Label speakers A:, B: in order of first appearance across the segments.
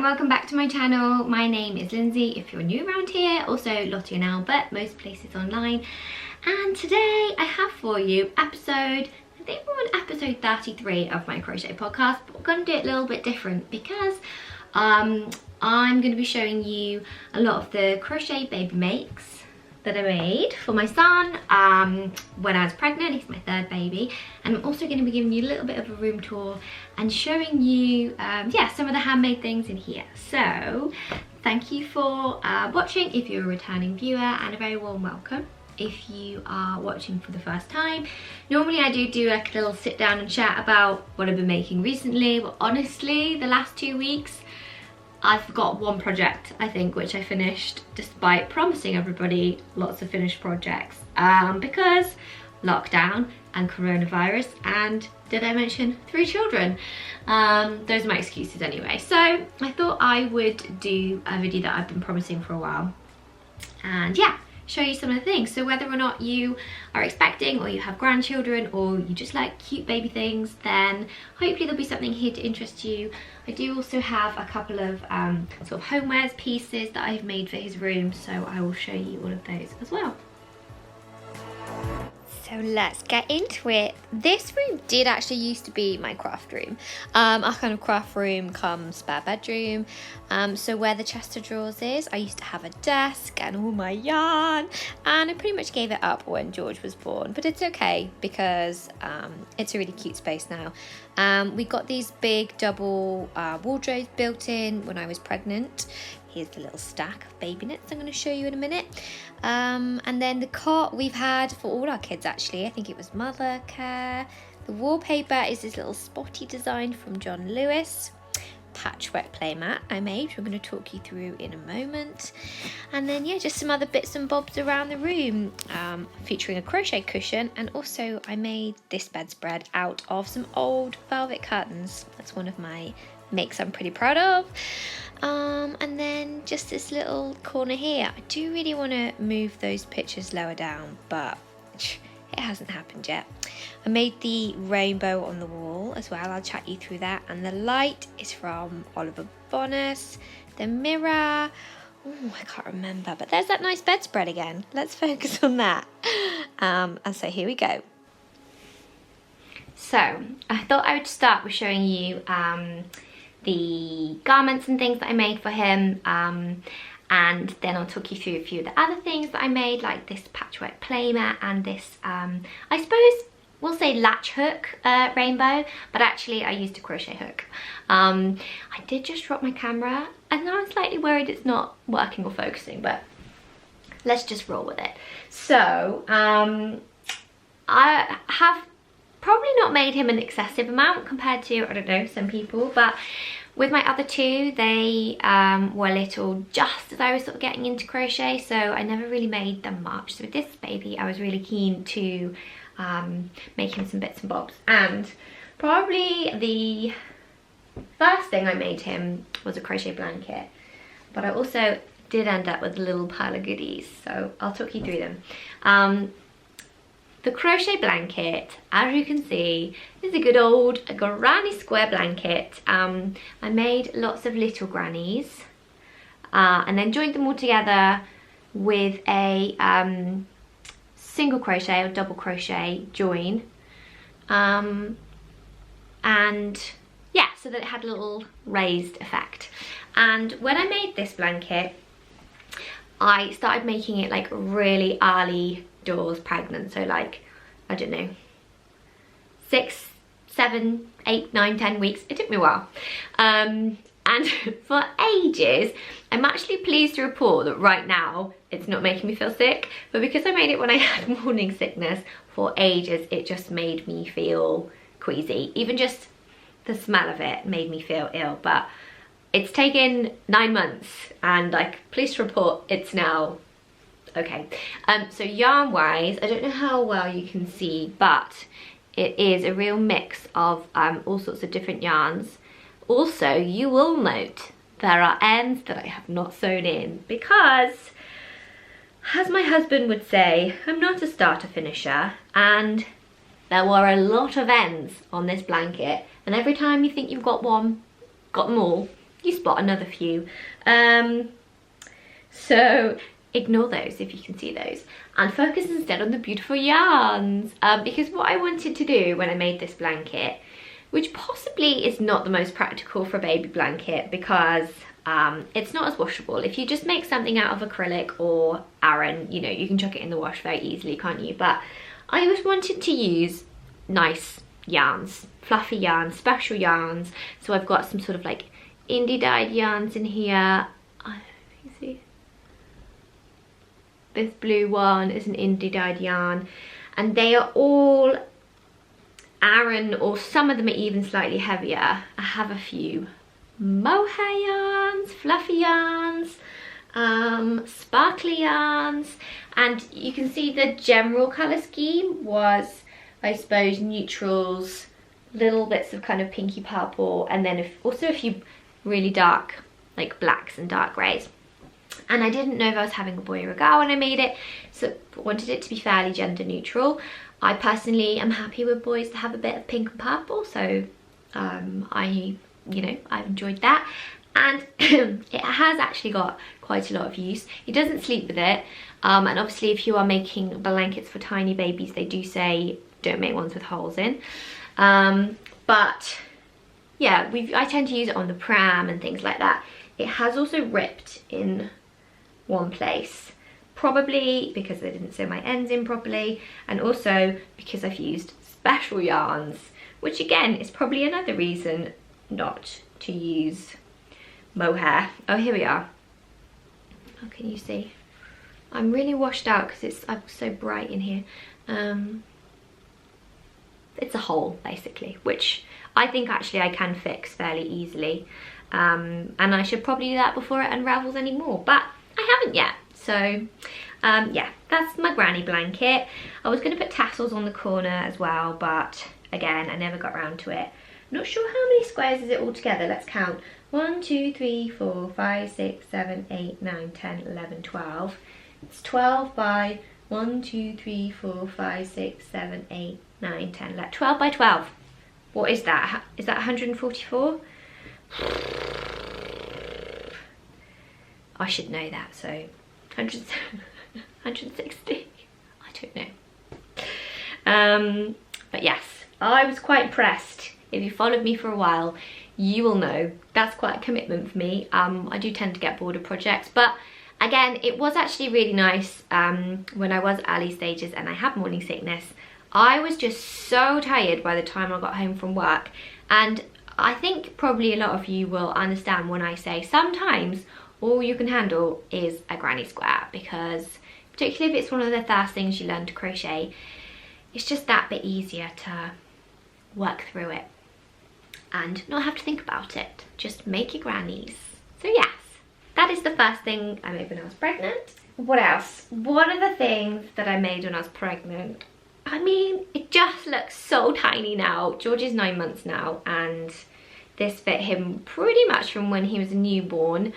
A: and welcome back to my channel. My name is Lindsey if you're new around here, also Lottie and Albert, most places online. And today I have for you I think we're on episode 33 of my crochet podcast, but we're going to do it a little bit different because I'm going to be showing you a lot of the crochet baby makes that I made for my son when I was pregnant. He's my third baby, and I'm also going to be giving you a little bit of a room tour and showing you some of the handmade things in here. So thank you for watching if you're a returning viewer, and a very warm welcome if you are watching for the first time. Normally I do like a little sit down and chat about what I've been making recently, but honestly the last 2 weeks I've got one project, I think, which I finished despite promising everybody lots of finished projects because lockdown and coronavirus, and did I mention 3 children? Those are my excuses anyway. So I thought I would do a video that I've been promising for a while and yeah, show you some of the things. So whether or not you are expecting, or you have grandchildren, or you just like cute baby things, then hopefully there'll be something here to interest you. I do also have a couple of sort of homewares pieces that I've made for his room, so I will show you all of those as well. So let's get into it. This room did actually used to be my craft room. Our kind of craft room comes spare bedroom. So where the chest of drawers is, I used to have a desk and all my yarn, and I pretty much gave it up when George was born, but it's okay because it's a really cute space now. We got these big double wardrobes built in when I was pregnant. Here's the little stack of baby knits I'm going to show you in a minute. And then the cot we've had for all our kids actually. I think it was mother care. The wallpaper is this little spotty design from John Lewis. Patchwork playmat I made, which I'm going to talk you through in a moment. And then yeah, just some other bits and bobs around the room, featuring a crochet cushion, and also I made this bedspread out of some old velvet curtains. That's one of my makes I'm pretty proud of. And then just this little corner here. I do really want to move those pictures lower down, but it hasn't happened yet. I made the rainbow on the wall as well. I'll chat you through that. And the light is from Oliver Bonnet. The mirror, oh, I can't remember, but there's that nice bedspread again. Let's focus on that. And so here we go. So I thought I would start with showing you the garments and things that I made for him, and then I'll talk you through a few of the other things that I made, like this patchwork playmat and this I suppose we'll say latch hook rainbow, but actually I used a crochet hook. I did just drop my camera and now I'm slightly worried it's not working or focusing, but let's just roll with it. So I have probably not made him an excessive amount compared to, I don't know, some people, but with my other two, they were little just as I was sort of getting into crochet, so I never really made them much. So with this baby, I was really keen to make him some bits and bobs. And probably the first thing I made him was a crochet blanket, but I also did end up with a little pile of goodies, so I'll talk you through them. The crochet blanket, as you can see, is a good old granny square blanket. I made lots of little grannies and then joined them all together with a single crochet or double crochet join. And yeah, so that it had a little raised effect. And when I made this blanket, I started making it like really early doors pregnant, so like, I don't know, 6, 7, 8, 9, 10 weeks. It took me a while. And for ages, I'm actually pleased to report that right now it's not making me feel sick, but because I made it when I had morning sickness, for ages it just made me feel queasy. Even just the smell of it made me feel ill, but it's taken 9 months and like, pleased to report it's now okay. So yarn wise, I don't know how well you can see, but it is a real mix of all sorts of different yarns. Also, you will note there are ends that I have not sewn in because, as my husband would say, I'm not a starter finisher, and there were a lot of ends on this blanket, and every time you think you've got one, got them all, you spot another few. So ignore those if you can see those, and focus instead on the beautiful yarns, because what I wanted to do when I made this blanket, which possibly is not the most practical for a baby blanket because it's not as washable. If you just make something out of acrylic or Aran, you know, you can chuck it in the wash very easily, can't you? But I always wanted to use nice yarns, fluffy yarns, special yarns. So I've got some sort of like indie dyed yarns in here. I don't know if you can see. This blue one is an indie dyed yarn, and they are all Aran, or some of them are even slightly heavier. I have a few mohair yarns, fluffy yarns, sparkly yarns, and you can see the general colour scheme was, I suppose, neutrals, little bits of kind of pinky purple, and then also a few really dark like blacks and dark greys. And I didn't know if I was having a boy or a girl when I made it, so I wanted it to be fairly gender neutral. I personally am happy with boys that have a bit of pink and purple, so I've enjoyed that. And it has actually got quite a lot of use. It doesn't sleep with it, and obviously if you are making blankets for tiny babies, they do say don't make ones with holes in. But yeah, I tend to use it on the pram and things like that. It has also ripped in one place, probably because I didn't sew my ends in properly, and also because I've used special yarns, which again is probably another reason not to use mohair. Oh, here we are. How can you see? I'm really washed out because I'm so bright in here. It's a hole basically, which I think actually I can fix fairly easily, and I should probably do that before it unravels anymore, but I haven't yet. So yeah, that's my granny blanket. I was going to put tassels on the corner as well, but again I never got around to it. Not sure how many squares is it all together. Let's count. 1, 2, 3, 4, 5, 6, 7, 8, 9, 10, 11, 12. It's 12 by 1, 2, 3, 4, 5, 6, 7, 8, 9, 10, 11. 12 by 12. What is that? Is that 144? I should know that, so 160. I don't know. But yes, I was quite impressed. If you followed me for a while, you will know that's quite a commitment for me. I do tend to get bored of projects, but again, it was actually really nice when I was early stages and I had morning sickness. I was just so tired by the time I got home from work, and I think probably a lot of you will understand when I say sometimes all you can handle is a granny square, because particularly if it's one of the first things you learn to crochet, it's just that bit easier to work through it and not have to think about it. Just make your grannies. So yes, that is the first thing I made when I was pregnant. What else? One of the things that I made when I was pregnant, I mean, it just looks so tiny now. George is 9 months now, and this fit him pretty much from when he was a newborn,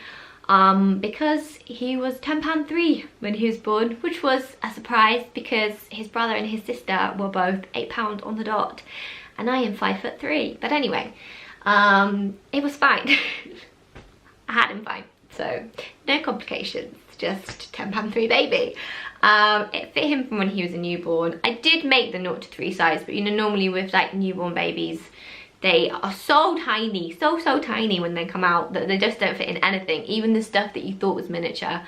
A: because he was £10.3 when he was born, which was a surprise because his brother and his sister were both £8 on the dot, and I am 5'3". But anyway, it was fine. I had him fine, so no complications, just £10.3 baby. It fit him from when he was a newborn. I did make the 0 to 3 size, but you know, normally with like newborn babies, they are so tiny, so tiny when they come out that they just don't fit in anything, even the stuff that you thought was miniature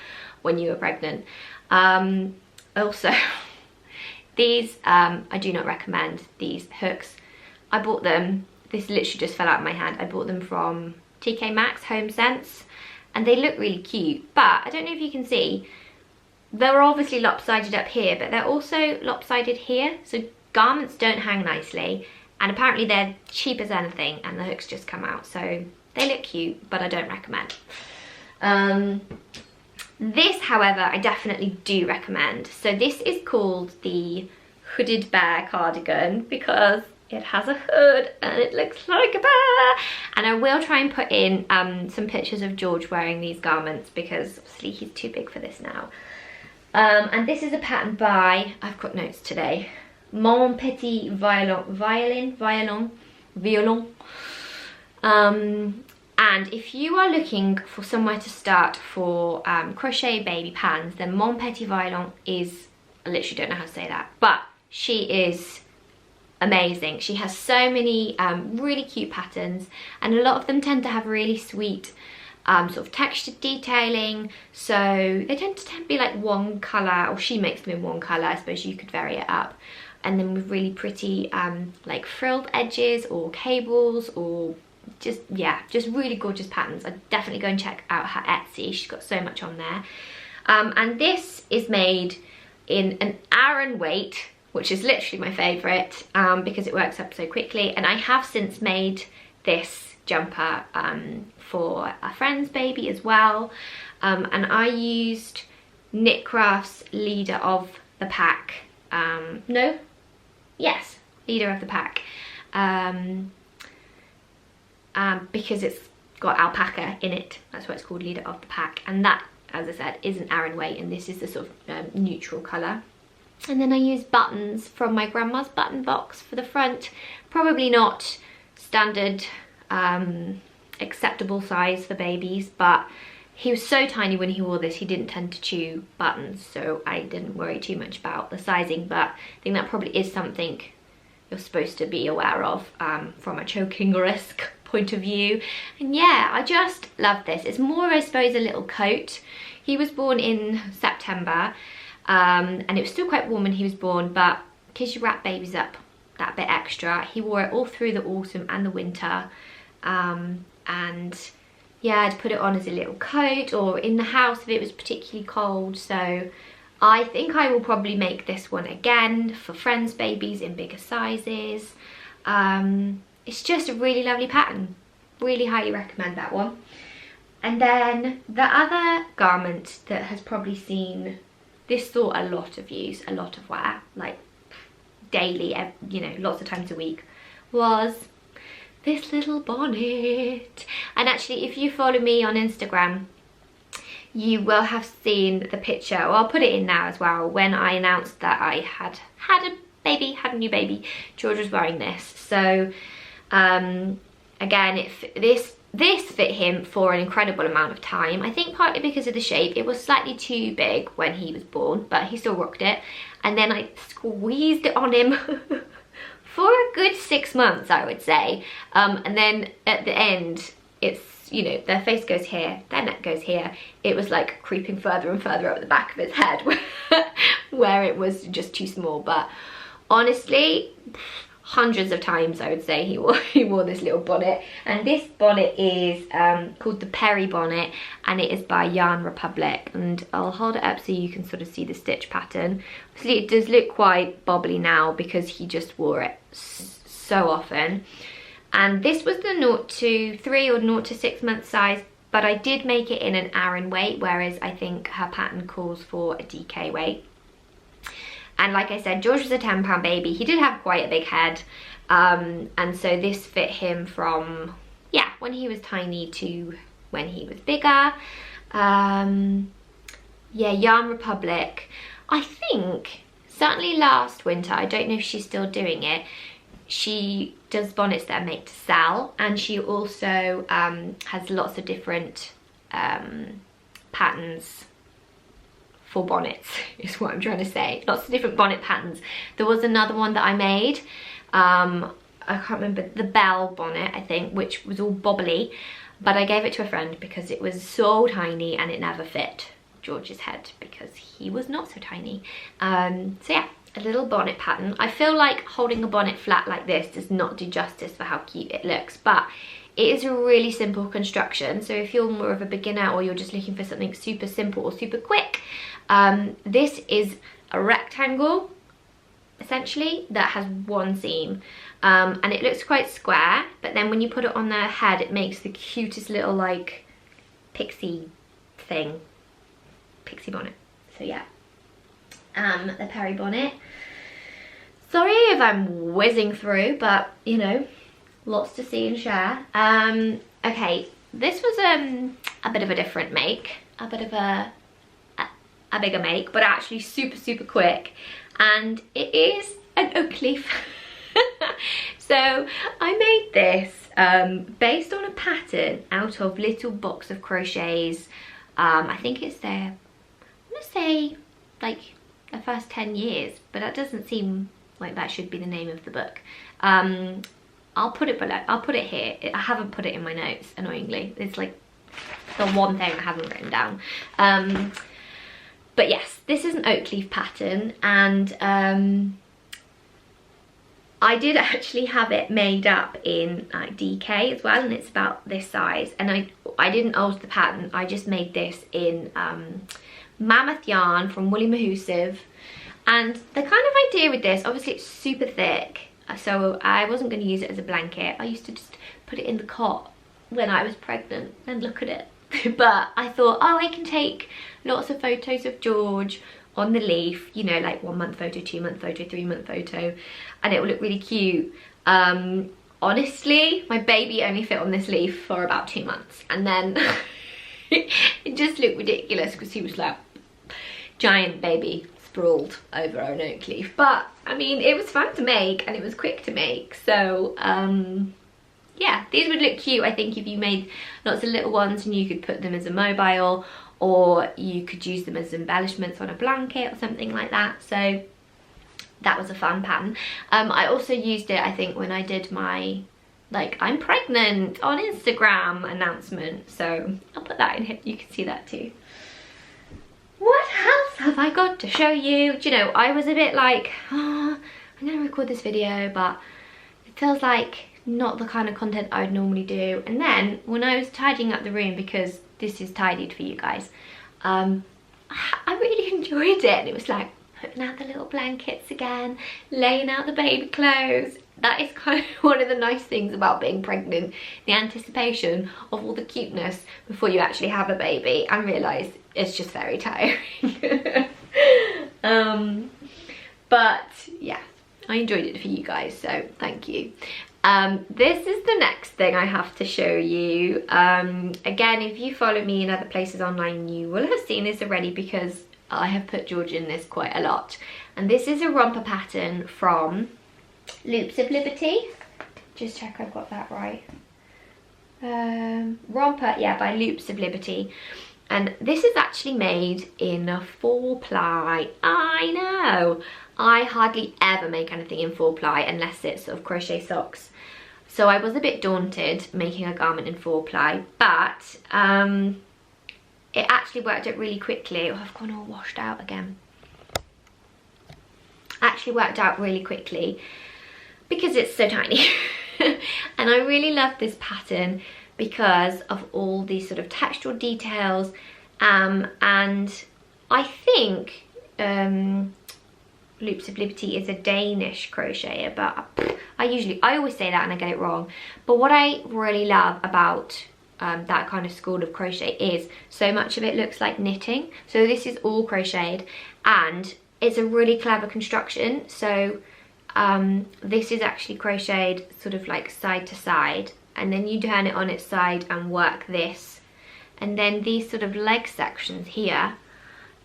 A: when you were pregnant. Also, these, I do not recommend these hooks. I bought them, this literally just fell out of my hand. I bought them from TK Maxx Home Sense, and they look really cute, but I don't know if you can see, they're obviously lopsided up here, but they're also lopsided here, so garments don't hang nicely. And apparently they're cheap as anything, and the hooks just come out. So they look cute, but I don't recommend. This, however, I definitely do recommend. So this is called the Hooded Bear Cardigan because it has a hood and it looks like a bear. And I will try and put in some pictures of George wearing these garments because obviously he's too big for this now. And this is a pattern by, I've got notes today, Mon Petit Violon. And if you are looking for somewhere to start for crochet baby patterns, then Mon Petit Violon is, I literally don't know how to say that, but she is amazing. She has so many really cute patterns, and a lot of them tend to have really sweet sort of textured detailing, so they tend to be like one colour, or she makes them in one colour. I suppose you could vary it up, and then with really pretty like frilled edges or cables, or just, yeah, just really gorgeous patterns. I'd definitely go and check out her Etsy. She's got so much on there. And this is made in an Aran weight, which is literally my favourite because it works up so quickly. And I have since made this jumper for a friend's baby as well. And I used Knitcraft's Leader of the Pack. Leader of the Pack. Because it's got alpaca in it. That's why it's called Leader of the Pack. And that, as I said, is an Aran weight, and this is the sort of neutral colour. And then I used buttons from my grandma's button box for the front. Probably not standard acceptable size for babies, but he was so tiny when he wore this, he didn't tend to chew buttons, so I didn't worry too much about the sizing. But I think that probably is something you're supposed to be aware of from a choking risk point of view. And yeah, I just love this. It's more, I suppose, a little coat. He was born in September, and it was still quite warm when he was born, but because you wrap babies up that bit extra, he wore it all through the autumn and the winter. And yeah, I'd put it on as a little coat, or in the house if it was particularly cold. So I think I will probably make this one again for friends' babies in bigger sizes. It's just a really lovely pattern. Really highly recommend that one. And then the other garment that has probably seen this saw a lot of use, a lot of wear, like daily, you know, lots of times a week, was this little bonnet. And actually, if you follow me on Instagram, you will have seen the picture, or I'll put it in now as well, when I announced that I had a new baby. George was wearing this. So again, this fit him for an incredible amount of time. I think partly because of the shape. It was slightly too big when he was born, but he still rocked it. And then I squeezed it on him for a good 6 months, I would say. And then at the end, it's, you know, their face goes here, their neck goes here. It was like creeping further and further up the back of his head where it was just too small. But honestly, hundreds of times I would say he wore this little bonnet. And this bonnet is called the Perry bonnet, and it is by Yarn Republic. And I'll hold it up so you can sort of see the stitch pattern. Obviously it does look quite bobbly now because he just wore it so often. And this was the 0 to 3 or 0 to 6 month size, but I did make it in an Aran weight, whereas I think her pattern calls for a DK weight. And like I said, George was a 10-pound baby. He did have quite a big head. And so this fit him from, yeah, when he was tiny to when he was bigger. Yeah, Yarn Republic. I think, certainly last winter, I don't know if she's still doing it, she does bonnets that are made to sell. And she also has lots of different patterns for bonnets, is what I'm trying to say. Lots of different bonnet patterns. There was another one that I made, I can't remember, the Bell bonnet, I think, which was all bobbly, but I gave it to a friend because it was so tiny and it never fit George's head because he was not so tiny. So yeah, a little bonnet pattern. I feel like holding a bonnet flat like this does not do justice for how cute it looks, but it is a really simple construction. So if you're more of a beginner, or you're just looking for something super simple or super quick, this is a rectangle essentially that has one seam, and it looks quite square, but then when you put it on their head it makes the cutest little like pixie thing, pixie bonnet. So yeah, the Perry bonnet. Sorry if I'm whizzing through, but you know, lots to see and share. Okay, this was a bit of a different make, a bit of a bigger make, but actually super quick, and it is an oak leaf. So I made this based on a pattern out of Little Box of Crochets. I think it's their, I want to say like the first 10 years, but that doesn't seem like that should be the name of the book. I'll put it below, I'll put it here. I haven't put it in my notes, annoyingly. It's like the one thing I haven't written down. But yes, this is an oak leaf pattern, and I did actually have it made up in DK as well, and it's about this size. And I didn't alter the pattern, I just made this in Mammoth yarn from Mahoosive. And the kind of idea with this, obviously it's super thick, so I wasn't going to use it as a blanket. I used to just put it in the cot when I was pregnant and look at it. But I thought, oh, I can take lots of photos of George on the leaf, you know, like 1 month photo, 2 month photo, 3 month photo, and it will look really cute. Honestly, my baby only fit on this leaf for about 2 months, and then it just looked ridiculous because he was like giant baby sprawled over an oak leaf. But I mean, it was fun to make and it was quick to make, so yeah, these would look cute, I think, if you made lots of little ones, and you could put them as a mobile, or you could use them as embellishments on a blanket or something like that. So that was a fun pattern. I also used it, I think, when I did my like I'm pregnant on Instagram announcement, so I'll put that in here, you can see that too. What else have I got to show you? Do you know, I was a bit like, oh, I'm gonna record this video, but it feels like not the kind of content I would normally do. And then when I was tidying up the room, because this is tidied for you guys, I really enjoyed it. And it was like putting out the little blankets again, laying out the baby clothes. That is kind of one of the nice things about being pregnant, the anticipation of all the cuteness before you actually have a baby and realise it's just very tiring. But yeah, I enjoyed it for you guys, so thank you. This is the next thing I have to show you. Again, if you follow me in other places online, you will have seen this already because I have put George in this quite a lot. And this is a romper pattern from Loops of Liberty. Just check I've got that right. Romper, yeah, by Loops of Liberty. And this is actually made in a 4-ply. I know, I hardly ever make anything in 4-ply unless it's sort of crochet socks. So I was a bit daunted making a garment in 4-ply, but it actually worked out really quickly. Oh, I've gone all washed out again. Actually worked out really quickly because it's so tiny. And I really love this pattern because of all these sort of textural details, and I think Loops of Liberty is a Danish crocheter, but I always say that and I get it wrong. But what I really love about that kind of school of crochet is so much of it looks like knitting. So this is all crocheted and it's a really clever construction. So this is actually crocheted sort of like side to side, and then you turn it on its side and work this, and then these sort of leg sections here,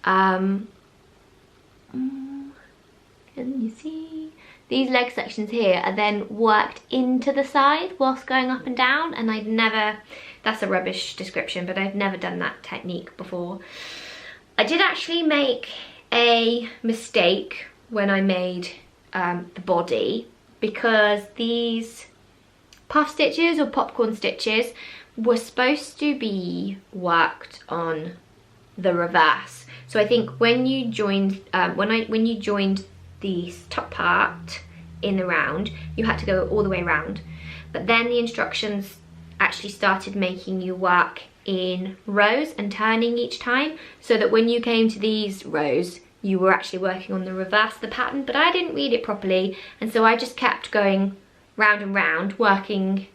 A: can you see? These leg sections here are then worked into the side whilst going up and down, and I'd never, that's a rubbish description, but I've never done that technique before. I did actually make a mistake when I made the body, because these puff stitches or popcorn stitches were supposed to be worked on the reverse. So I think when you joined when you joined the top part in the round, you had to go all the way around, but then the instructions actually started making you work in rows and turning each time, so that when you came to these rows you were actually working on the reverse of the pattern. But I didn't read it properly, and so I just kept going round and round, working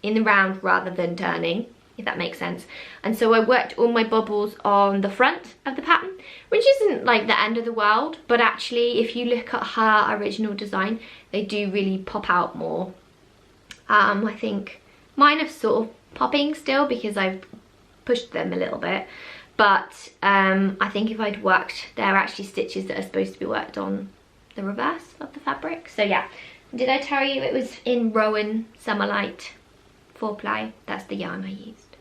A: in the round rather than turning, if that makes sense. And so I worked all my bobbles on the front of the pattern, which isn't like the end of the world, but actually if you look at her original design, they do really pop out more. I think mine are sort of popping still because I've pushed them a little bit, but I think if I'd worked, they're actually stitches that are supposed to be worked on the reverse of the fabric. So yeah, Did I tell you it was in Rowan Summerlite 4-ply? That's the yarn I used.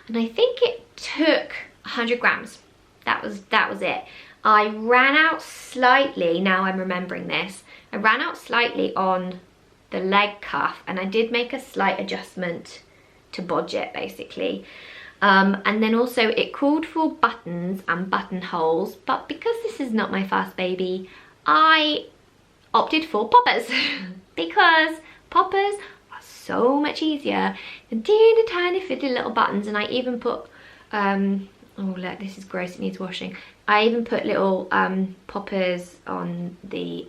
A: And I think it took 100 grams. That was it. I ran out slightly, now I'm remembering this. I ran out slightly on the leg cuff, and I did make a slight adjustment to bodge it basically. And then also it called for buttons and buttonholes, but because this is not my first baby, I opted for poppers because poppers are so much easier than teeny tiny fiddly little buttons. And I even put oh look, this is gross, it needs washing. I even put little poppers on the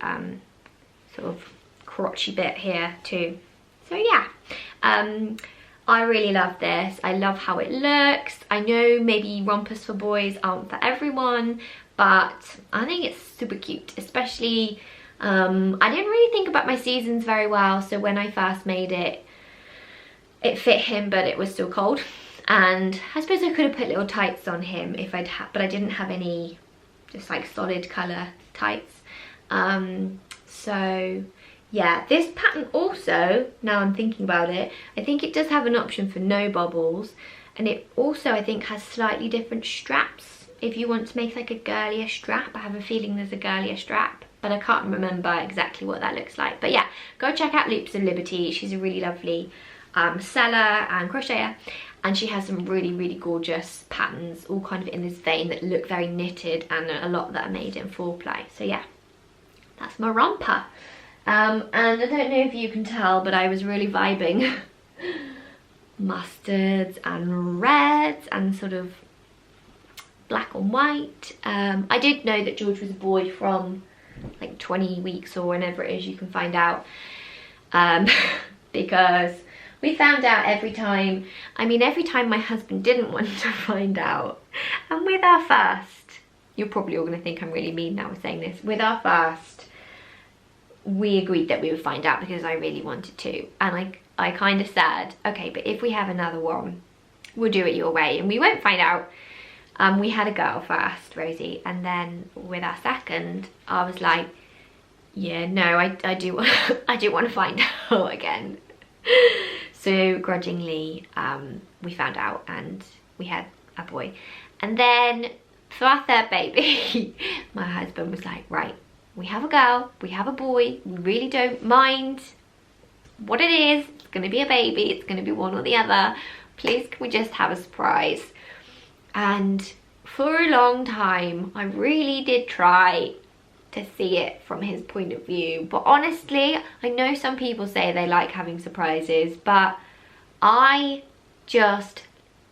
A: sort of crotchy bit here too. So yeah, I really love this. I love how it looks. I know maybe rompers for boys aren't for everyone, but I think it's super cute, especially I didn't really think about my seasons very well, so when I first made it, it fit him, but it was still cold. And I suppose I could have put little tights on him if I'd had, but I didn't have any just like solid colour tights. So yeah, this pattern also, now I'm thinking about it, I think it does have an option for no bobbles, and it also I think has slightly different straps if you want to make like a girlier strap. I have a feeling there's a girlier strap, but I can't remember exactly what that looks like. But yeah, go check out Loops of Liberty. She's a really lovely seller and crocheter, and she has some really gorgeous patterns all kind of in this vein that look very knitted, and a lot that are made in 4-ply. So yeah, that's my romper. And I don't know if you can tell, but I was really vibing mustards and reds and sort of black and white. I did know that George was a boy from like 20 weeks or whenever it is you can find out, because we found out every time my husband didn't want to find out. And with our first, you're probably all going to think I'm really mean now with saying this, with our first, we agreed that we would find out because I really wanted to. And I kind of said, okay, but if we have another one, we'll do it your way and we won't find out. We had a girl first, Rosie, and then with our second, I was like, yeah, no, I do want to find out again. So grudgingly, we found out and we had a boy. And then for our third baby, my husband was like, right, we have a girl, we have a boy, we really don't mind what it is. It's gonna be a baby, it's gonna be one or the other. Please, can we just have a surprise? And for a long time, I really did try to see it from his point of view. But honestly, I know some people say they like having surprises, but I just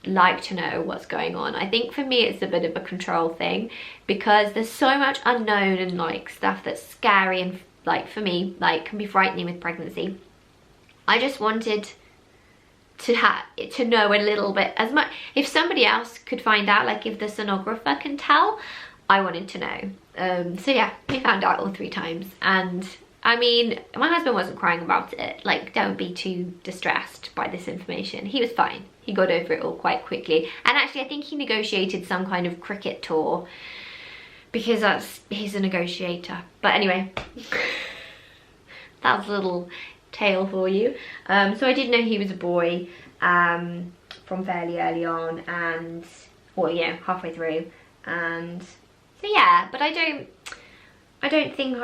A: like to know what's going on. I think for me it's a bit of a control thing because there's so much unknown and like stuff that's scary and like for me like can be frightening with pregnancy. I just wanted to know a little bit, as much if somebody else could find out, like if the sonographer can tell, I wanted to know. So yeah, we found out all 3 times, and I mean, my husband wasn't crying about it. Like, don't be too distressed by this information. He was fine. He got over it all quite quickly. And actually, I think he negotiated some kind of cricket tour because he's a negotiator. But anyway, that's a little tale for you. So I did know he was a boy from fairly early on, and, well, yeah, halfway through. And so yeah, but I don't think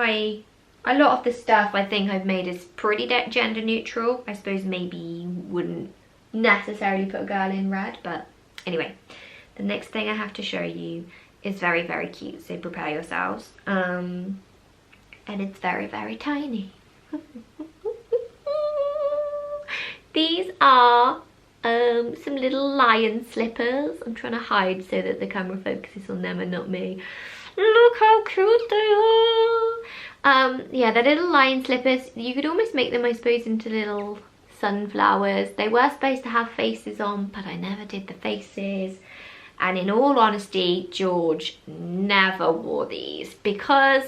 A: a lot of the stuff I think I've made is pretty gender neutral. I suppose maybe you wouldn't necessarily put a girl in red, but anyway, the next thing I have to show you is very cute, so prepare yourselves. And it's very tiny. These are some little lion slippers. I'm trying to hide so that the camera focuses on them and not me. Look how cute they are. Yeah, they're little lion slippers. You could almost make them, I suppose, into little sunflowers. They were supposed to have faces on, but I never did the faces. And in all honesty, George never wore these because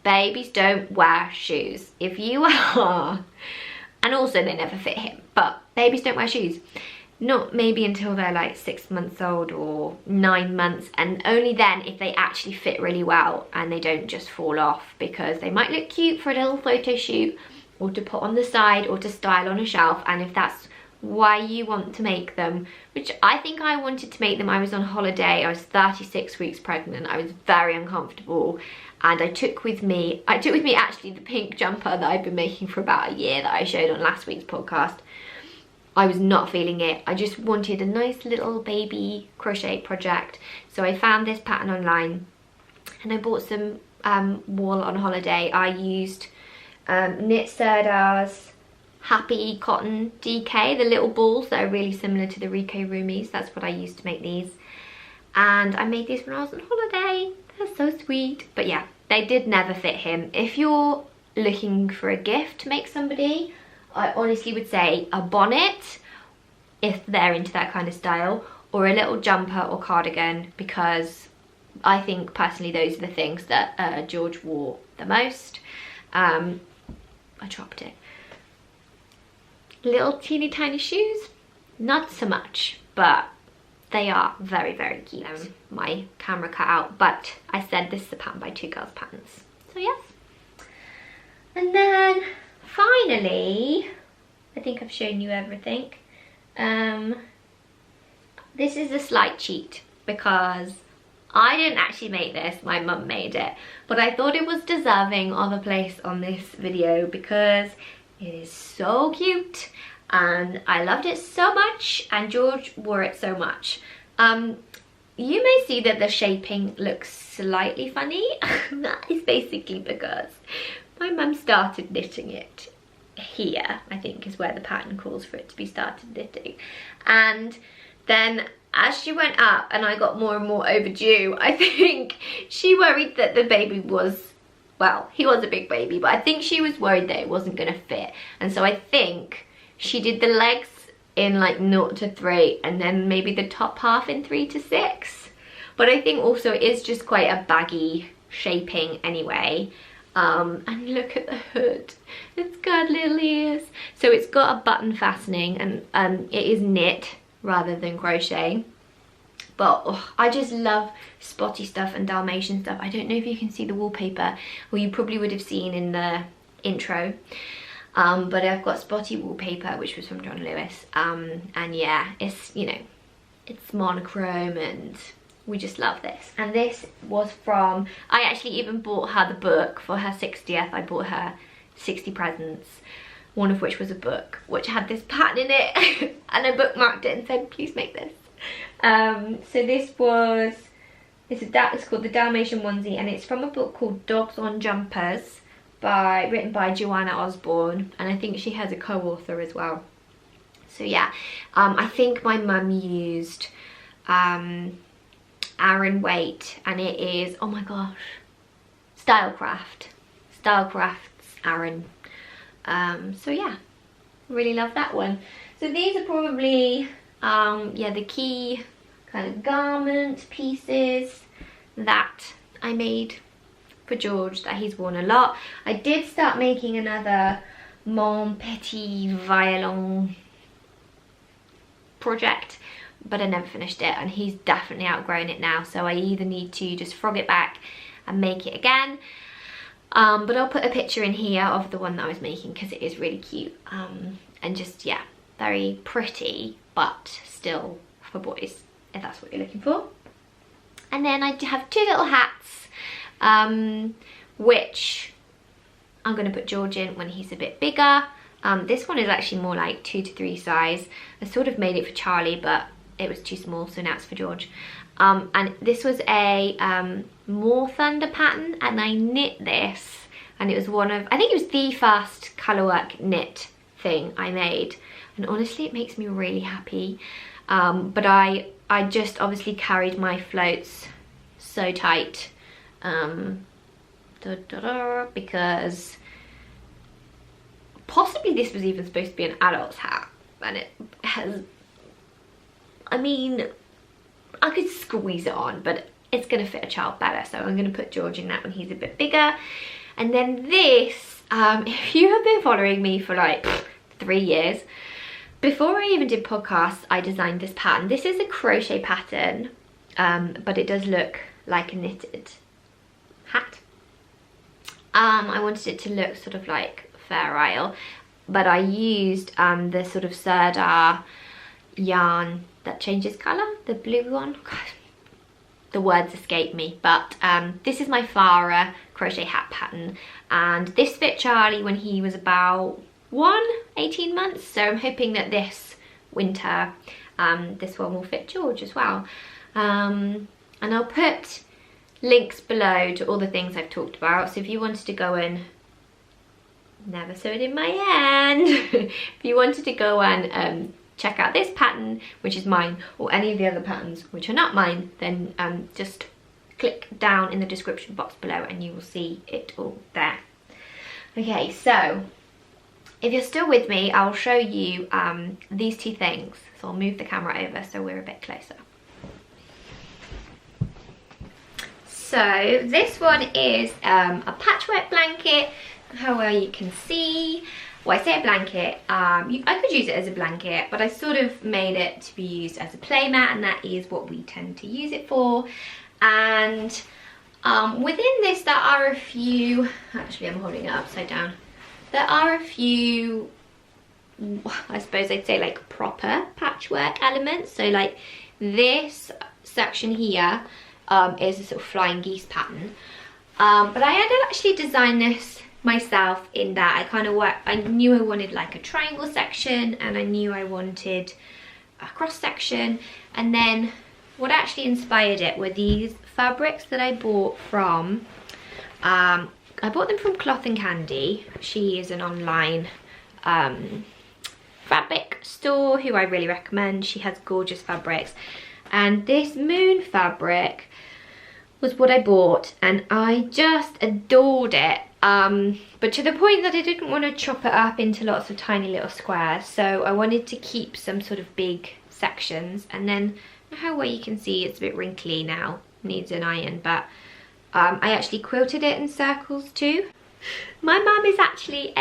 A: babies don't wear shoes. If you are, and also they never fit him, but babies don't wear shoes. Not maybe until they're like 6 months old or 9 months, and only then if they actually fit really well and they don't just fall off, because they might look cute for a little photo shoot or to put on the side or to style on a shelf. And if that's why you want to make them, which I think I wanted to make them, I was on holiday, I was 36 weeks pregnant, I was very uncomfortable, and I took with me actually the pink jumper that I've been making for about a year that I showed on last week's podcast. I was not feeling it. I just wanted a nice little baby crochet project, so I found this pattern online and I bought some wool on holiday. I used Knit Sirdar's Happy Cotton DK, the little balls that are really similar to the Rico Roomies. That's what I used to make these. And I made these when I was on holiday. They're so sweet. But yeah, they did never fit him. If you're looking for a gift to make somebody, I honestly would say a bonnet, if they're into that kind of style, or a little jumper or cardigan, because I think personally those are the things that George wore the most. I dropped it. Little teeny tiny shoes, not so much, but they are very, very cute. My camera cut out, but I said this is a pattern by Two Girls Patterns, so yes. And then finally, I think I've shown you everything. This is a slight cheat because I didn't actually make this, my mum made it, but I thought it was deserving of a place on this video because it is so cute and I loved it so much, and George wore it so much. You may see that the shaping looks slightly funny. That is basically because my mum started knitting it here, I think is where the pattern calls for it to be started knitting. And then as she went up and I got more and more overdue, I think she worried that the baby was, well, he was a big baby, but I think she was worried that it wasn't going to fit. And so I think she did the legs in like 0 to 3 and then maybe the top half in 3 to 6. But I think also it is just quite a baggy shaping anyway. And look at the hood, it's got little ears. So it's got a button fastening, and it is knit rather than crochet. But oh, I just love spotty stuff and Dalmatian stuff. I don't know if you can see the wallpaper, or you probably would have seen in the intro. But I've got spotty wallpaper, which was from John Lewis. And yeah, it's, you know, it's monochrome and we just love this. And this was from, I actually even bought her the book for her 60th. I bought her 60 presents, one of which was a book which had this pattern in it and I bookmarked it and said, please make this. So this was, it's called the Dalmatian Onesie, and it's from a book called Dogs on Jumpers, written by Joanna Osbourne, and I think she has a co-author as well. So yeah, I think my mum used Aran weight, and it is, oh my gosh, Stylecraft's Aran. So yeah, really love that one. So these are probably yeah, the key kind of garment pieces that I made for George that he's worn a lot. I did start making another Petit Violon project, but I never finished it, and he's definitely outgrown it now, so I either need to just frog it back and make it again, but I'll put a picture in here of the one that I was making because it is really cute, and just, yeah, very pretty, but still for boys, if that's what you're looking for. And then I have two little hats, which I'm going to put George in when he's a bit bigger. This one is actually more like 2 to 3 size. I sort of made it for Charlie, but it was too small, so now it's for George. And this was a More Thunder pattern, and I knit this, and it was one of, I think it was the first colourwork knit thing I made, and honestly it makes me really happy. But I just obviously carried my floats so tight because possibly this was even supposed to be an adult's hat, and it has, I mean, I could squeeze it on, but it's going to fit a child better, so I'm going to put George in that when he's a bit bigger. And then this, if you have been following me for like 3 years, before I even did podcasts, I designed this pattern. This is a crochet pattern, but it does look like a knitted hat. I wanted it to look sort of like Fair Isle, but I used the sort of Sirdar yarn that changes colour, the blue one. God, the words escape me, but this is my Fara crochet hat pattern, and this fit Charlie when he was about 18 months, so I'm hoping that this winter this one will fit George as well. And I'll put links below to all the things I've talked about, so if you wanted to go and never sewed in my hand if you wanted to go and check out this pattern, which is mine, or any of the other patterns which are not mine, then just click down in the description box below and you will see it all there. Okay, so if you're still with me, I'll show you these two things. So I'll move the camera over so we're a bit closer. So this one is a patchwork blanket. How well you can see. Well, I say a blanket, I could use it as a blanket, but I sort of made it to be used as a playmat, and that is what we tend to use it for. And within this there are a few, actually I'm holding it upside down, there are a few, I suppose I'd say like proper patchwork elements. So like this section here is a sort of flying geese pattern, but I had actually designed this myself in that I knew I wanted like a triangle section, and I knew I wanted a cross section, and then what actually inspired it were these fabrics that I bought from I bought them from Cloth and Candy. She is an online fabric store who I really recommend. She has gorgeous fabrics, and this moon fabric was what I bought, and I just adored it, but to the point that I didn't want to chop it up into lots of tiny little squares, so I wanted to keep some sort of big sections. And then how well you can see it's a bit wrinkly now, needs an iron, but I actually quilted it in circles too. My mum is actually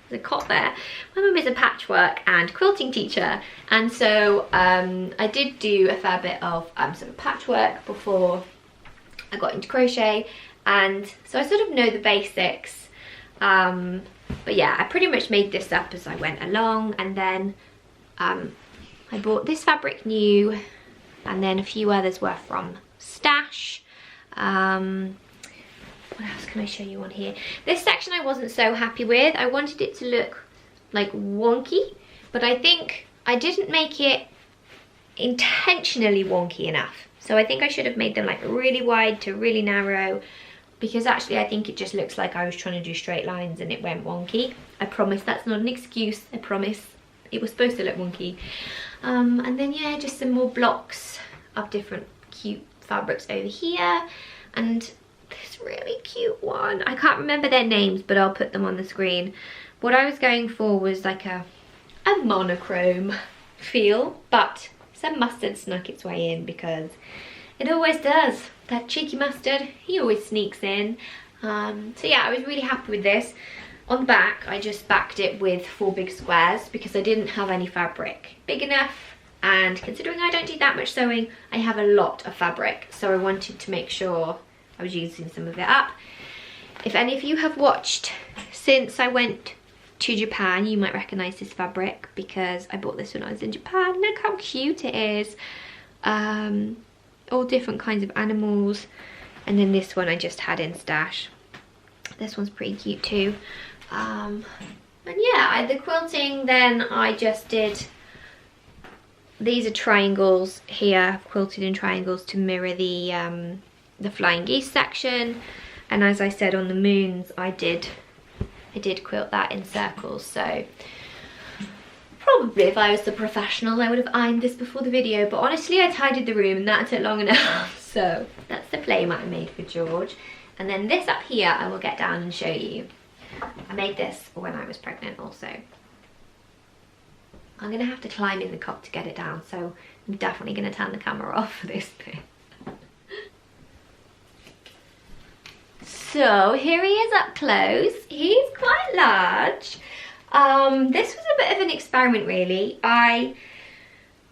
A: the cot there. My mum is a patchwork and quilting teacher, and so I did do a fair bit of sort of patchwork before I got into crochet, and so I sort of know the basics. But yeah, I pretty much made this up as I went along, and then I bought this fabric new, and then a few others were from Stash. What else can I show you on here? This section I wasn't so happy with. I wanted it to look like wonky, but I think I didn't make it intentionally wonky enough. So I think I should have made them like really wide to really narrow, because actually I think it just looks like I was trying to do straight lines and it went wonky. I promise that's not an excuse. I promise it was supposed to look wonky. And then yeah, just some more blocks of different cute fabrics over here, and this really cute one. I can't remember their names, but I'll put them on the screen. What I was going for was like a monochrome feel, but some mustard snuck its way in, because it always does. That cheeky mustard, he always sneaks in. So yeah, I was really happy with this. On the back, I just backed it with 4 big squares because I didn't have any fabric big enough, and considering I don't do that much sewing, I have a lot of fabric, so I wanted to make sure I was using some of it up. If any of you have watched since I went to Japan, you might recognise this fabric because I bought this when I was in Japan. Look how cute it is. All different kinds of animals. And then this one I just had in Stash. This one's pretty cute too. And yeah, the quilting then I just did, these are triangles here. I've quilted in triangles to mirror the flying geese section, and as I said on the moons, I did quilt that in circles. So probably if I was the professional I would have ironed this before the video, but honestly I tidied the room and that took long enough. So that's the playmat I made for George. And then this up here I will get down and show you. I made this when I was pregnant also. I'm gonna have to climb in the cot to get it down, so I'm definitely gonna turn the camera off for this bit. So here he is up close. He's quite large. This was a bit of an experiment really. I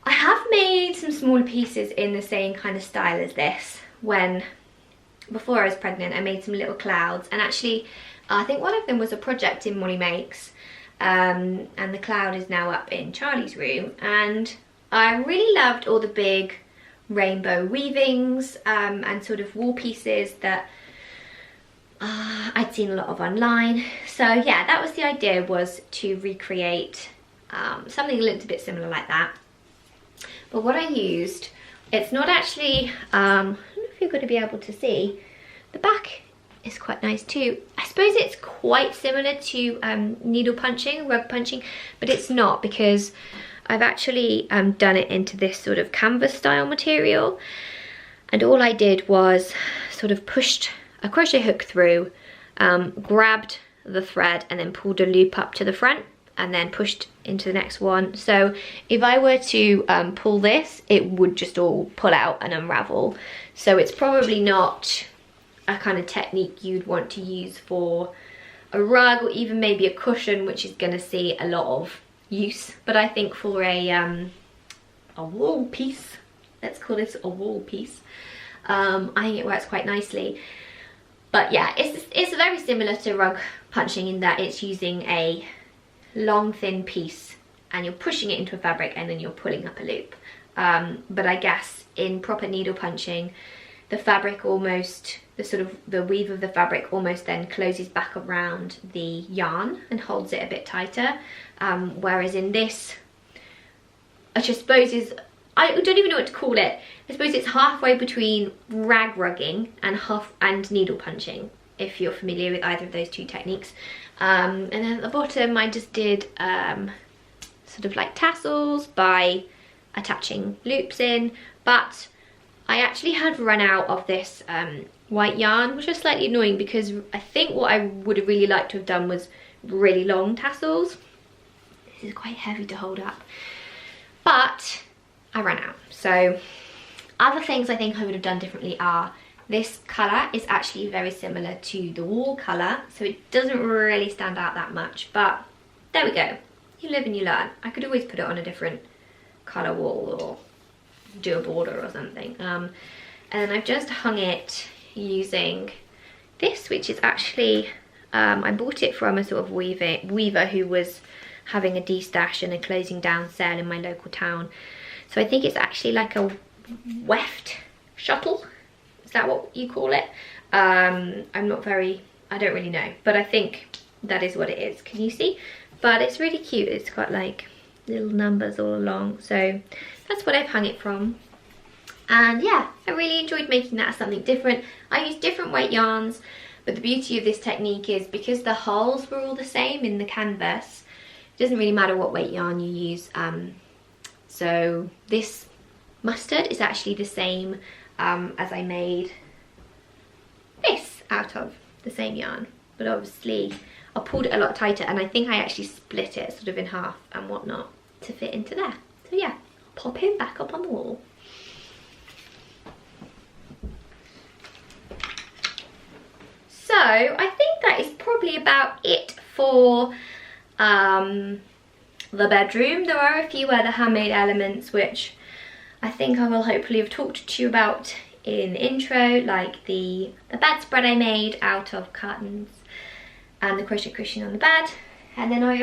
A: have made some smaller pieces in the same kind of style as this. Before I was pregnant, I made some little clouds, and actually I think one of them was a project in BabyE Makes, and the cloud is now up in Charlie's room, and I really loved all the big rainbow weavings and sort of wall pieces that I'd seen a lot of online. So yeah, that was the idea, was to recreate something a little bit similar like that. But what I used, it's not actually, I don't know if you're going to be able to see, the back is quite nice too. I suppose it's quite similar to needle punching, rug punching, but it's not, because I've actually done it into this sort of canvas style material, and all I did was sort of pushed a crochet hook through, grabbed the thread and then pulled a loop up to the front and then pushed into the next one. So if I were to pull this, it would just all pull out and unravel. So it's probably not a kind of technique you'd want to use for a rug, or even maybe a cushion, which is going to see a lot of use. But I think for a wall piece, let's call this a wall piece, I think it works quite nicely. But yeah, it's very similar to rug punching in that it's using a long thin piece and you're pushing it into a fabric and then you're pulling up a loop. But I guess in proper needle punching, the fabric almost, the weave of the fabric almost then closes back around the yarn and holds it a bit tighter. Whereas in this, which I suppose is, I don't even know what to call it. I suppose it's halfway between rag rugging and needle punching, if you're familiar with either of those two techniques. And then at the bottom I just did sort of like tassels by attaching loops in, but I actually had run out of this white yarn, which was slightly annoying, because I think what I would have really liked to have done was really long tassels. This is quite heavy to hold up, but I ran out. So other things I think I would have done differently are, this colour is actually very similar to the wall colour, so it doesn't really stand out that much, but there we go. You live and you learn. I could always put it on a different colour wall or do a border or something. And then I've just hung it using this, which is actually, I bought it from a sort of weaver who was having a de-stash and a closing down sale in my local town. So I think it's actually like a weft shuttle. Is that what you call it? I don't really know, but I think that is what it is. Can you see? But it's really cute. It's got like little numbers all along. So that's what I've hung it from. And yeah, I really enjoyed making that as something different. I used different weight yarns, but the beauty of this technique is because the holes were all the same in the canvas, it doesn't really matter what weight yarn you use. So this mustard is actually the same as I made this out of, the same yarn, but obviously I pulled it a lot tighter, and I think I actually split it sort of in half and whatnot to fit into there. So yeah, pop him back up on the wall. So I think that is probably about it for the bedroom. There are a few other handmade elements which I think I will hopefully have talked to you about in the intro, like the bedspread I made out of cartons and the crochet cushion on the bed. And then I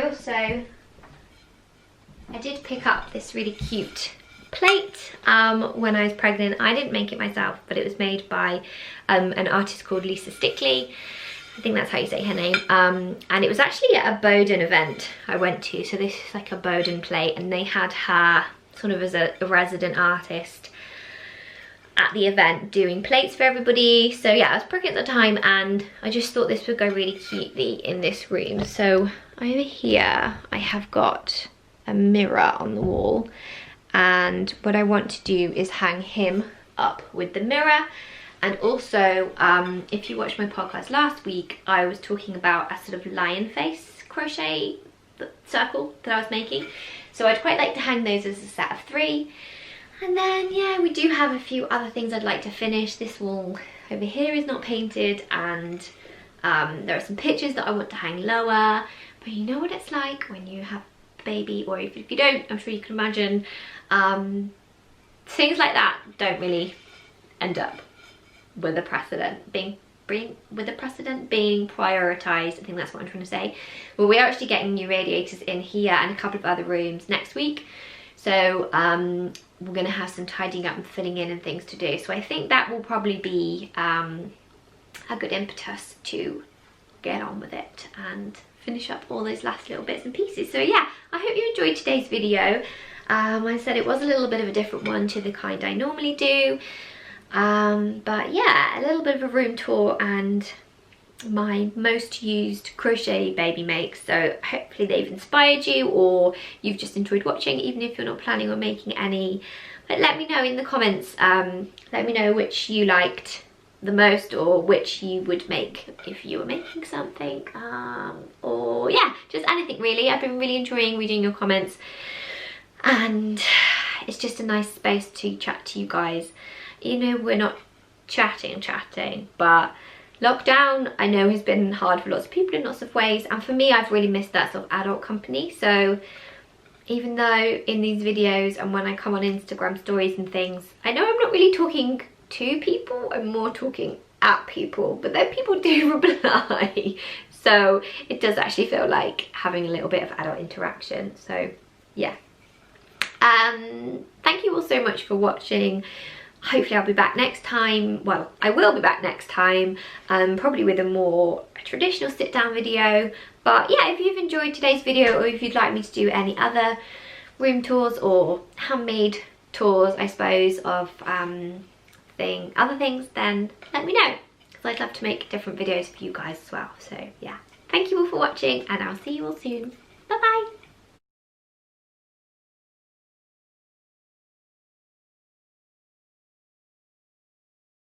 A: did pick up this really cute plate when I was pregnant. I didn't make it myself, but it was made by an artist called Stickley. I think that's how you say her name. And it was actually at a Bowden event I went to. So this is like a Bowden plate, and they had her sort of as a resident artist at the event doing plates for everybody. So yeah, I was pregnant at the time and I just thought this would go really cutely in this room. So over here I have got a mirror on the wall, and what I want to do is hang him up with the mirror. And also if you watched my podcast last week, I was talking about a sort of lion face crochet circle that I was making, so I'd quite like to hang those as a set of 3. And then yeah, we do have a few other things I'd like to finish. This wall over here is not painted, and there are some pictures that I want to hang lower, but you know what it's like when you have a baby, or if you don't, I'm sure you can imagine, things like that don't really end up with a precedent being with the precedent being prioritised. I think that's what I'm trying to say. Well, we're actually getting new radiators in here and a couple of other rooms next week. So we're going to have some tidying up and filling in and things to do. So I think that will probably be a good impetus to get on with it and finish up all those last little bits and pieces. So yeah, I hope you enjoyed today's video. I said it was a little bit of a different one to the kind I normally do. But yeah, a little bit of a room tour and my most used crochet baby makes. So hopefully they've inspired you, or you've just enjoyed watching, even if you're not planning on making any. But let me know in the comments, let me know which you liked the most, or which you would make if you were making something, or yeah, just anything really. I've been really enjoying reading your comments, and it's just a nice space to chat to you guys. You know, we're not chatting, but lockdown I know has been hard for lots of people in lots of ways, and for me I've really missed that sort of adult company. So even though in these videos and when I come on Instagram stories and things, I know I'm not really talking to people, I'm more talking at people, but then people do reply. So it does actually feel like having a little bit of adult interaction. So yeah, thank you all so much for watching. Hopefully I'll be back next time. Well, I will be back next time, probably with a more traditional sit down video. But yeah, if you've enjoyed today's video, or if you'd like me to do any other room tours or handmade tours, I suppose, of other things, then let me know, because I'd love to make different videos for you guys as well. So yeah, thank you all for watching, and I'll see you all soon.